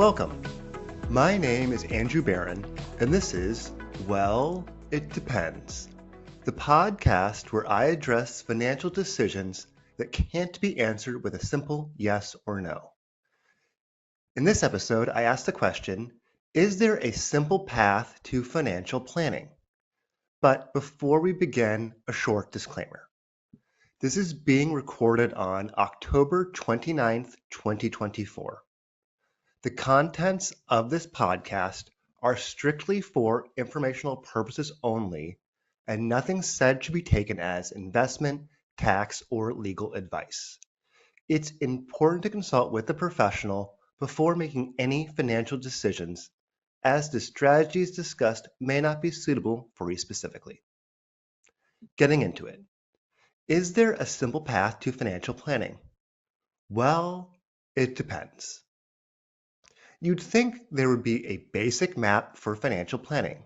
Welcome. My name is Andrew Barron, and this is Well, It Depends, the podcast where I address financial decisions that can't be answered with a simple yes or no. In this episode, I ask the question, is there a simple path to financial planning? But before we begin, a short disclaimer. This is being recorded on October 29th, 2024. The contents of this podcast are strictly for informational purposes only, and nothing said should be taken as investment, tax, or legal advice. It's important to consult with a professional before making any financial decisions, as the strategies discussed may not be suitable for you specifically. Getting into it. Is there a simple path to financial planning? Well, it depends. You'd think there would be a basic map for financial planning,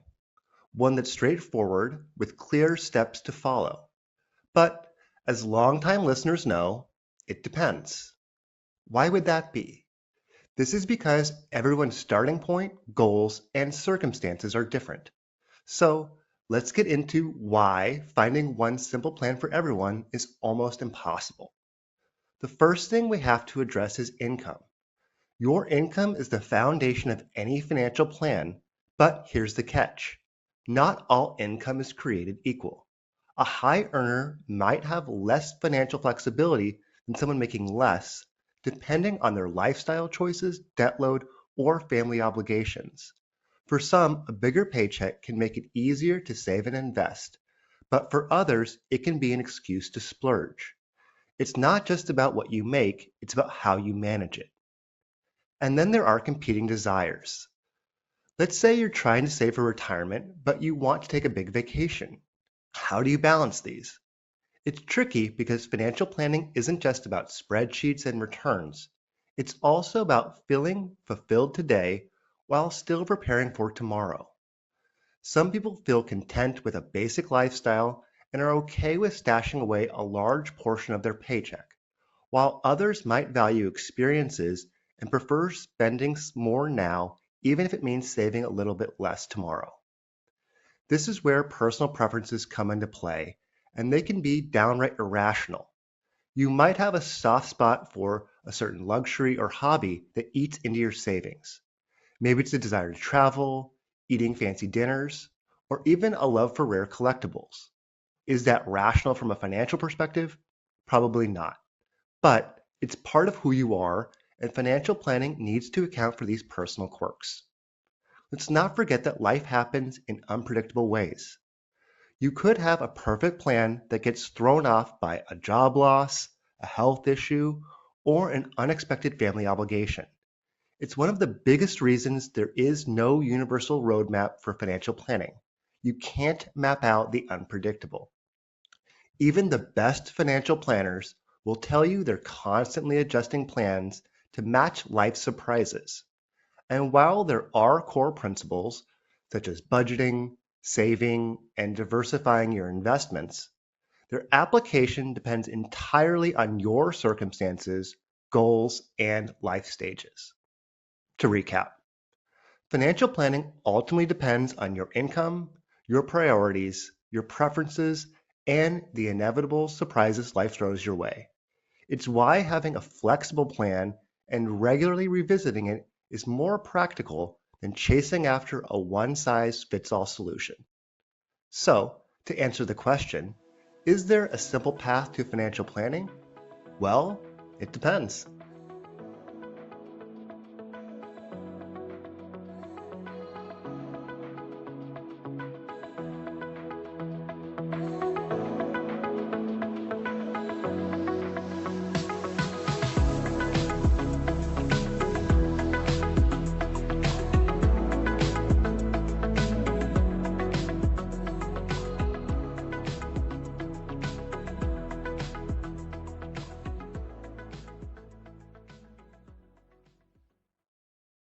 one that's straightforward with clear steps to follow. But as longtime listeners know, it depends. Why would that be? This is because everyone's starting point, goals, and circumstances are different. So let's get into why finding one simple plan for everyone is almost impossible. The first thing we have to address is income. Your income is the foundation of any financial plan, but here's the catch. Not all income is created equal. A high earner might have less financial flexibility than someone making less, depending on their lifestyle choices, debt load, or family obligations. For some, a bigger paycheck can make it easier to save and invest, but for others, it can be an excuse to splurge. It's not just about what you make, it's about how you manage it. And then there are competing desires. Let's say you're trying to save for retirement, but you want to take a big vacation. How do you balance these? It's tricky because financial planning isn't just about spreadsheets and returns. It's also about feeling fulfilled today while still preparing for tomorrow. Some people feel content with a basic lifestyle and are okay with stashing away a large portion of their paycheck, while others might value experiences and prefer spending more now, even if it means saving a little bit less tomorrow. This is where personal preferences come into play, and they can be downright irrational. You might have a soft spot for a certain luxury or hobby that eats into your savings. Maybe it's a desire to travel, eating fancy dinners, or even a love for rare collectibles. Is that rational from a financial perspective? Probably not. But it's part of who you are, and financial planning needs to account for these personal quirks. Let's not forget that life happens in unpredictable ways. You could have a perfect plan that gets thrown off by a job loss, a health issue, or an unexpected family obligation. It's one of the biggest reasons there is no universal roadmap for financial planning. You can't map out the unpredictable. Even the best financial planners will tell you they're constantly adjusting plans to match life's surprises. And while there are core principles, such as budgeting, saving, and diversifying your investments, their application depends entirely on your circumstances, goals, and life stages. To recap, financial planning ultimately depends on your income, your priorities, your preferences, and the inevitable surprises life throws your way. It's why having a flexible plan and regularly revisiting it is more practical than chasing after a one-size-fits-all solution. So, to answer the question, is there a simple path to financial planning? Well, it depends.